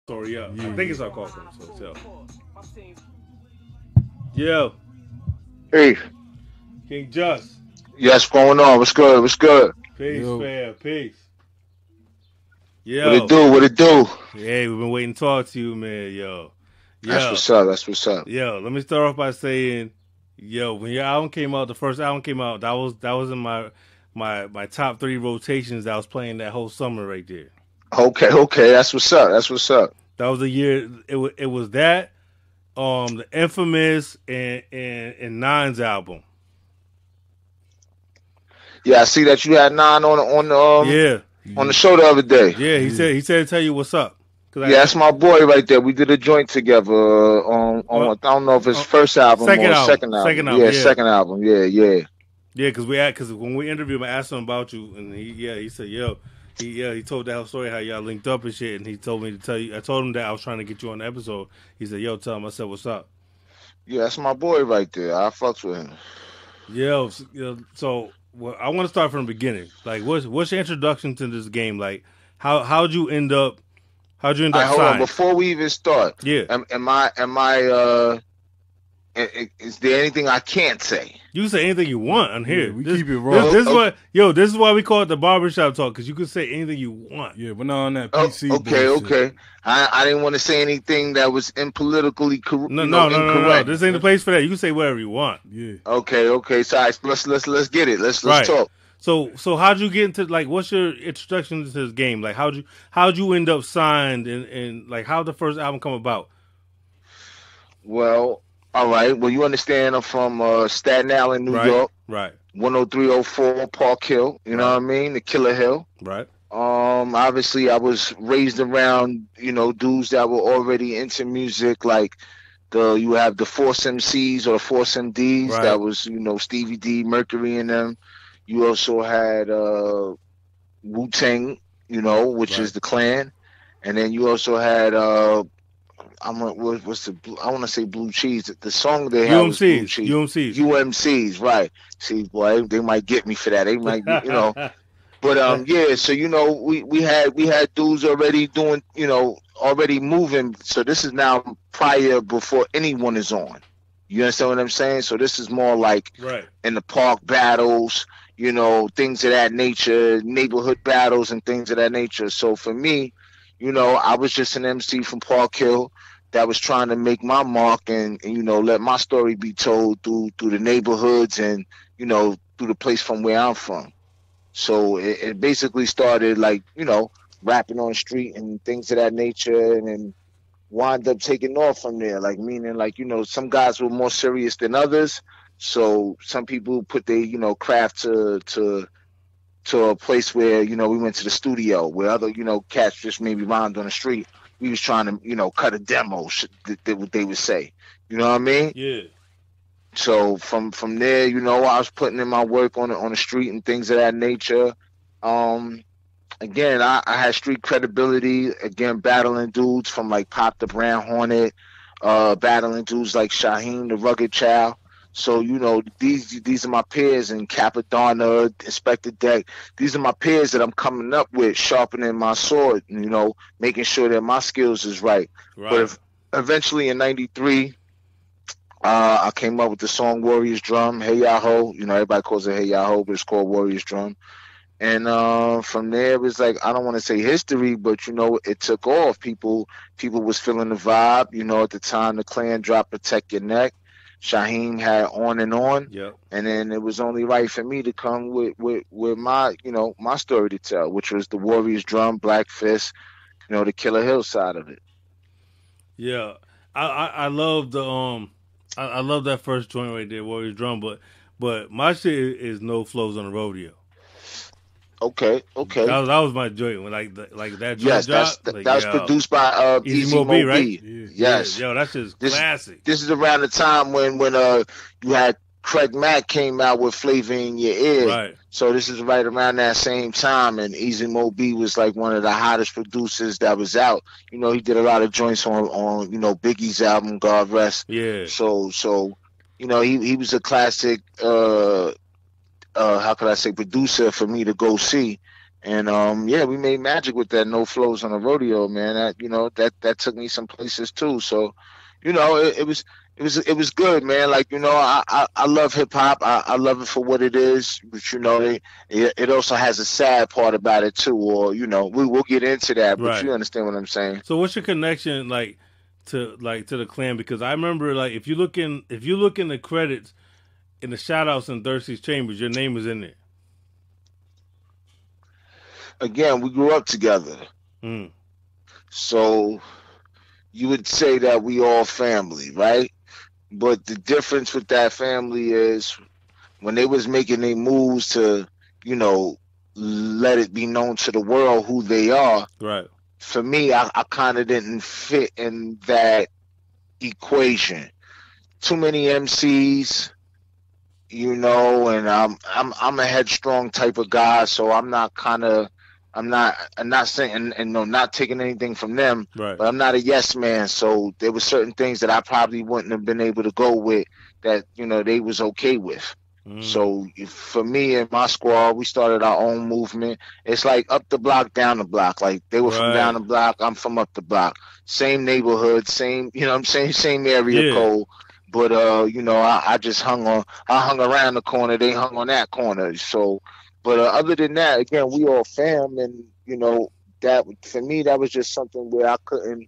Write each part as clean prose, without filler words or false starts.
Story up. I think it's our call from. So. Yo, Hey, King Just. yes, what's going on? What's good? What's good? Peace, Yo, fam. Peace. What it Yo. do? What it do? Hey, we've been waiting to talk to you, man. That's Yo. what's up. That's what's up. Let me start off by saying, when your album came out, the first album came out, that was in my top three rotations that I was playing that whole summer right there. Okay, okay. That's what's up. That's what's up. That was the year. It was that, the Infamous and Nine's album. Yeah, I see that you had nine Yeah, on the show the other day. yeah. He said to tell you what's up. Yeah, that's my boy right there. We did a joint together on I don't know if it's first album second or album, second album. second album. Yeah, Yeah, second album. Yeah, yeah. yeah. Because when we interviewed him, I asked him about you, and he said, he told that whole story how y'all linked up and shit, and he told me to tell you. I told him that I was trying to get you on the episode. He said, yo, tell him I said what's up. Yeah, that's my boy right there. I fucks with him. So well, I want to start from the beginning. Like, what's your introduction to this game? Like, how'd you end up? How'd you end All up right, hold on. signed? Before we even start, Yeah, is there anything I can't say? you can say anything you want on here. Yeah, we this, keep it raw. This is why we call it the barbershop talk, because you can say anything you want. yeah, we're not on that Oh, PC. okay, bullshit. okay. I didn't want to say anything that was impolitically No, incorrect. This ain't the place for that. You can say whatever you want. Yeah. Okay, okay. So let's get it. Let's Right. talk. So how'd you get into, like, what's your introduction to this game? Like, how'd you end up signed, and like, how'd the first album come about? Well, all right. Well, you understand I'm from Staten Island, New York, Right, 10304 Park Hill. You know Right. what I mean? The Killer Hill. right. Obviously, I was raised around dudes that were already into music, like you have the Force MCs or the Force MDs. Right. That was Stevie D, Mercury, and them. You also had Wu Tang, which is Right. the Clan, and then you also had I want to say Blue Cheese. The song they had was Blue Cheese. UMCs. UMCs, right? See, boy, they might get me for that. They might, But yeah. So we had dudes already doing, already moving. So this is now prior before anyone is on. You understand what I'm saying? So this is more like Right. in the park battles, things of that nature, neighborhood battles and things of that nature. So for me, I was just an MC from Park Hill that was trying to make my mark and let my story be told through the neighborhoods and, through the place from where I'm from. So it basically started like, rapping on the street and things of that nature, and then wind up taking off from there. Like, meaning, like, some guys were more serious than others. So some people put their, craft to a place where, we went to the studio where other, cats just maybe rhymed on the street. We was trying to, cut a demo, what they would say. You know what I mean? Yeah. So from there, I was putting in my work on the street and things of that nature. Again, I had street credibility. Again, battling dudes from like Pop the Brown Hornet, battling dudes like Shaheem the Rugged Child. So these are my peers, and Capadonna, Inspector Deck. These are my peers that I'm coming up with, sharpening my sword. Making sure that my skills is right. Right. But eventually in '93. I came up with the song Warriors Drum, Hey Yahoo. Everybody calls it Hey Yahoo, but it's called Warriors Drum. And from there, it was like, I don't want to say history, but, it took off. People was feeling the vibe. At the time, the Clan dropped Protect Your Neck. Shaheem had On and On. Yep. And then it was only right for me to come with my, my story to tell, which was the Warriors Drum, Black Fist, the Killer Hill side of it. Yeah. I love the I love that first joint right there, Warriors Drum, but my shit is No Flows on the Rodeo. Okay. That was my joint when like that joint Yes, dropped. that was produced by Easy Mo B, right? Yeah. Yes. Yo, that's just classic. This is around the time when you had Craig Mack came out with Flavor in Your Ear. Right. So this is right around that same time, and Easy Mo B was like one of the hottest producers that was out. He did a lot of joints on Biggie's album, God Rest. Yeah. So he was a classic how could I say, producer for me to go see. And yeah, we made magic with that no flows on the rodeo, man. That took me some places too. So, it was good, man. Like, I love hip hop. I love it for what it is. But it also has a sad part about it too. Or we will get into that. But Right. you understand what I'm saying? So what's your connection to the clan? Because I remember if you look in the credits in the shout outs in Thirsty's Chambers, your name is in there. Again, we grew up together, Mm. so you would say that we all family, right? But the difference with that family is when they was making their moves to, you know, let it be known to the world who they are. Right. For me, I kind of didn't fit in that equation. Too many MCs, and I'm a headstrong type of guy, so I'm not saying, and no, not taking anything from them, Right. but I'm not a yes man. So there were certain things that I probably wouldn't have been able to go with that they was okay with. So for me and my squad, we started our own movement. It's like up the block, down the block. Like they were from down the block, I'm from up the block. Same neighborhood, same, what I'm saying, same area code. But I just I hung around the corner. They hung on that corner. So, but other than that, again, we all fam, and that for me that was just something where I couldn't,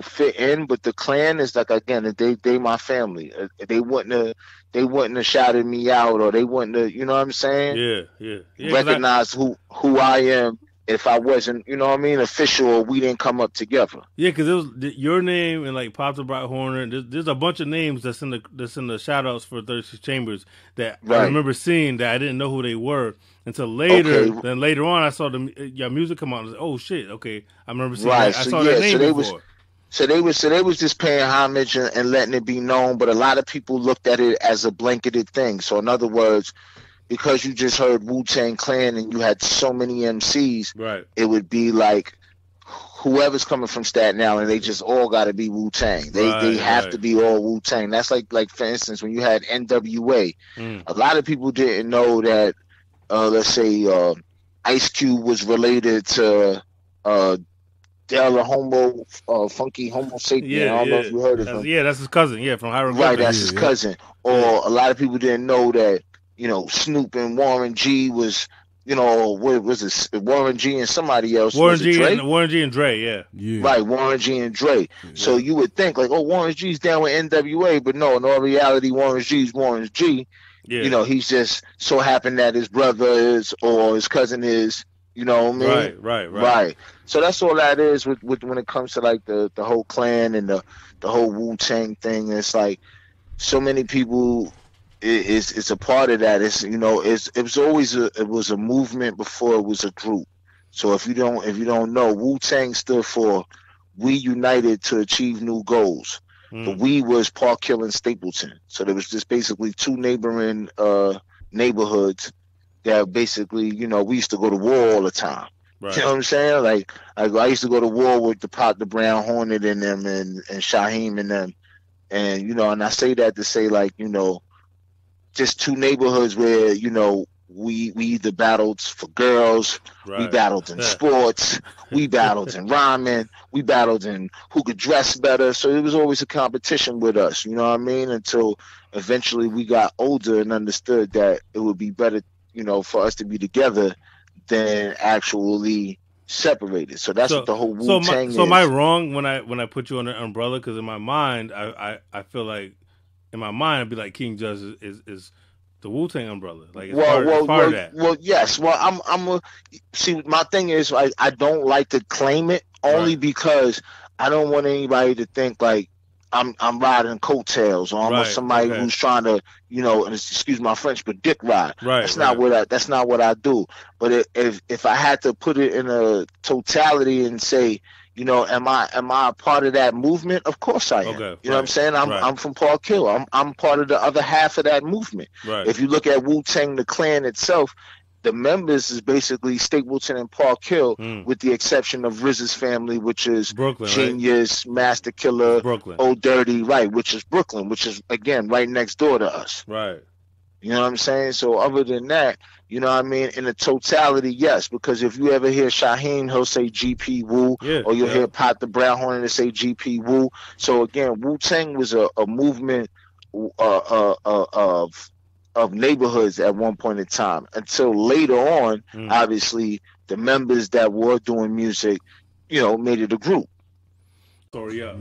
fit in. But the clan is like, again, they my family. They wouldn't have shouted me out, or they wouldn't have, you know what I'm saying? Yeah. Recognize who I am if I wasn't, official, or we didn't come up together. Yeah, because it was your name and like Pop the Bright Horner. There's a bunch of names that's in the shout outs for Thirsty Chambers that I remember seeing that I didn't know who they were until later. Okay. Then later on, I saw your music come out. And I was like, oh shit, okay, I remember seeing that. I saw that name before. So they was just paying homage and letting it be known, but a lot of people looked at it as a blanketed thing. So in other words, because you just heard Wu Tang Clan and you had so many MCs, right, it would be like whoever's coming from Staten Island, they just all got to be Wu Tang. They have to be all Wu Tang. That's like for instance, when you had NWA, a lot of people didn't know that. Let's say Ice Cube was related to De La Homo, Funky Homo Sapien. Yeah, I don't know if you heard of him. Yeah, that's his cousin. Yeah, from Hiram. Right, that's his cousin. Or a lot of people didn't know that, Snoop and Warren G was, what was it? Warren G and somebody else. Warren G and Dre, yeah. Right, Warren G and Dre. Yeah. So you would think like, oh, Warren G's down with NWA, but no, in all reality, Warren G's Warren G. Yeah. He's just so happened that his brother is or his cousin is. You know what I mean? Right. So that's all that is with when it comes to like the whole clan and the whole Wu Tang thing. It's like so many people is a part of that. It's it was a movement before it was a group. So if you don't know, Wu Tang stood for We United to Achieve New Goals. The we was Park Hill and Stapleton. So there was just basically two neighboring neighborhoods that basically, we used to go to war all the time. Right. You know what I'm saying? Like I used to go to war with the Pop the Brown Hornet and them and Shaheem and them. And, and I say that to say like, just two neighborhoods where, we either battled for girls, we battled in sports, we battled in rhyming, we battled in who could dress better. So it was always a competition with us, you know what I mean? Until eventually we got older and understood that it would be better, for us to be together than actually separated. So that's what the whole Wu Tang is. So am I wrong when I put you on the umbrella? Because in my mind, I feel like in my mind I'd be like King Judge is the Wu Tang umbrella. Like part of that. Well, yes. Well, I'm see. My thing is, I don't like to claim it only because I don't want anybody to think like I'm riding coattails or I'm somebody who's trying to, and excuse my French, but dick ride. Right. That's not what I do. But if I had to put it in a totality and say, am I a part of that movement? Of course I am. Okay, you know what I'm saying? I'm from Park Hill. I'm part of the other half of that movement. Right. If you look at Wu Tang, the clan itself, the members is basically Stapleton and Park Hill, with the exception of Riz's family, which is Brooklyn, Genius, Master Killer, Old Dirty, which is Brooklyn, which is again right next door to us. Right. You know what I'm saying? So other than that, You know what I mean? In the totality, yes. Because if you ever hear Shaheem, he'll say GP Wu, or you'll hear Pat the Brown Horn and say GP Wu. So again, Wu Tang was a movement of neighborhoods at one point in time. Until later on, obviously, the members that were doing music, you know, made it a group. Story up.